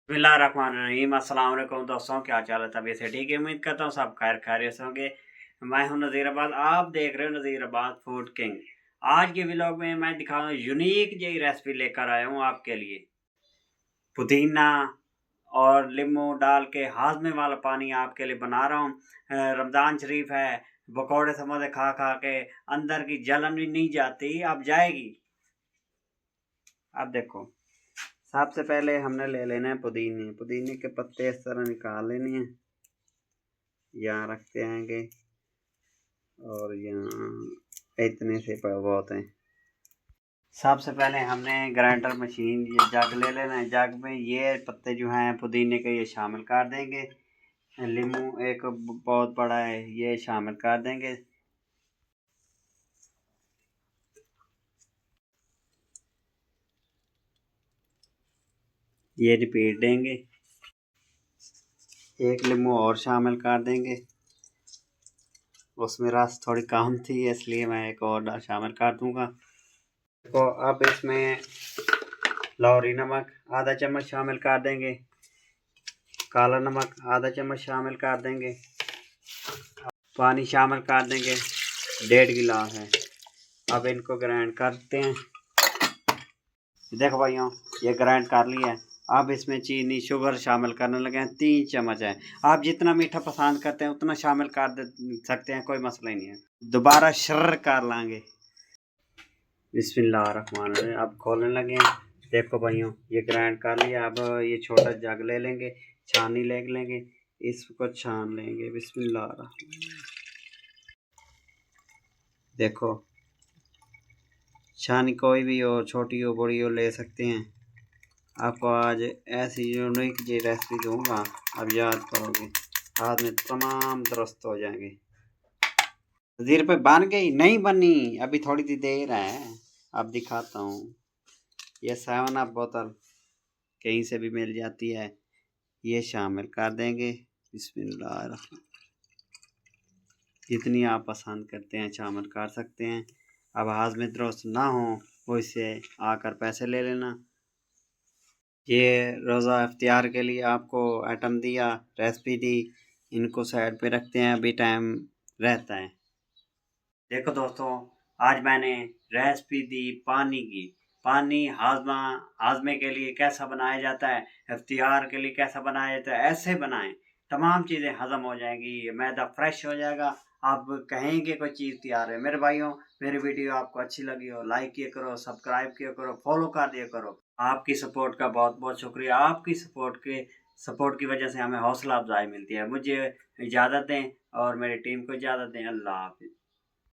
बिस्मिल्लाहिर्रहमानिर्रहीम। अस्सलाम वालेकुम दोस्तों, क्या चाल है? तबीयत से ठीक है? उम्मीद करता हूँ सब खैर खैरियत से होंगे। मैं हूँ नज़ीराबाद, आप देख रहे हो नज़ीराबाद फूड किंग। आज के व्लॉग में मैं दिखा रहा हूँ यूनिक जी रेसिपी लेकर आया हूँ आपके लिए। पुदीना और लीमू डाल के हाजमे वाला पानी आपके लिए बना रहा हूँ। रमज़ान शरीफ है, पकौड़े समोसे खा खा के अंदर की जलन भी नहीं जाती, अब जाएगी। अब देखो, सबसे पहले हमने ले लेना है पुदीने। पुदीने के पत्ते इस तरह निकाल लेने हैं, यहाँ रखते आएंगे और यहाँ इतने से बहुत हैं। सबसे पहले हमने ग्राइंडर मशीन ये जग ले लेना है। जग में ये पत्ते जो हैं पुदीने के ये शामिल कर देंगे। लीमू एक बहुत बड़ा है, ये शामिल कर देंगे। ये रिपीट देंगे। एक लीमू और शामिल कर देंगे, उसमें रस थोड़ी कम थी इसलिए मैं एक और शामिल कर दूंगा। तो अब इसमें लाहौरी नमक आधा चम्मच शामिल कर देंगे, काला नमक आधा चम्मच शामिल कर देंगे, पानी शामिल कर देंगे 1.5 गिलास है। अब इनको ग्राइंड करते हैं। देखो भाइयों, ये ग्राइंड कर लिया है। अब इसमें चीनी शुगर शामिल करने लगे हैं, 3 चम्मच है। आप जितना मीठा पसंद करते हैं उतना शामिल कर दे सकते हैं, कोई मसला ही नहीं है। दोबारा शर्र कर लाएंगे। बिस्मिल्लाहिर्रहमानिर्रहीम। अब खोलने लगे हैं। देखो भाइयों, ये ग्राइंड कर लिया। अब ये छोटा जग ले लेंगे, छानी ले लेंगे, इसको छान लेंगे। बिस्मिल्लाहिर्रहमानिर्रहीम। देखो, छानी कोई भी हो, छोटी हो बड़ी हो, ले सकते हैं। आपको आज ऐसी यूनिक जी रेसिपी दूंगा, अब याद करोगे, हाथ में तमाम दुरुस्त हो जाएंगे। नज़ीर पे बन गई? नहीं बनी, अभी थोड़ी सी देर है। अब दिखाता हूँ। ये 7 अप बोतल कहीं से भी मिल जाती है, ये शामिल कर देंगे। बिस्मिल्लाह, जितनी आप पसंद करते हैं शामिल कर सकते हैं। अब हाज़मे दुरुस्त ना हो वो इससे आकर पैसे ले लेना। ये रोज़ा इफ्तियार के लिए आपको आइटम दिया, रेसिपी दी, इनको साइड पे रखते हैं, अभी टाइम रहता है। देखो दोस्तों, आज मैंने रेसिपी दी पानी की। पानी हाजमे के लिए कैसा बनाया जाता है, इफ्तियार के लिए कैसा बनाया जाता है, ऐसे बनाएं, तमाम चीज़ें हजम हो जाएंगी, मैदा फ्रेश हो जाएगा। आप कहेंगे कोई चीज़ तैयार है। मेरे भाइयों, मेरी वीडियो आपको अच्छी लगी हो, लाइक किया करो, सब्सक्राइब किया करो, फॉलो कर दिया करो। आपकी सपोर्ट का बहुत बहुत शुक्रिया। आपकी सपोर्ट की वजह से हमें हौसला अफजाई मिलती है। मुझे इजाज़त दें और मेरी टीम को इजाज़त दें। अल्लाह हाफिज़।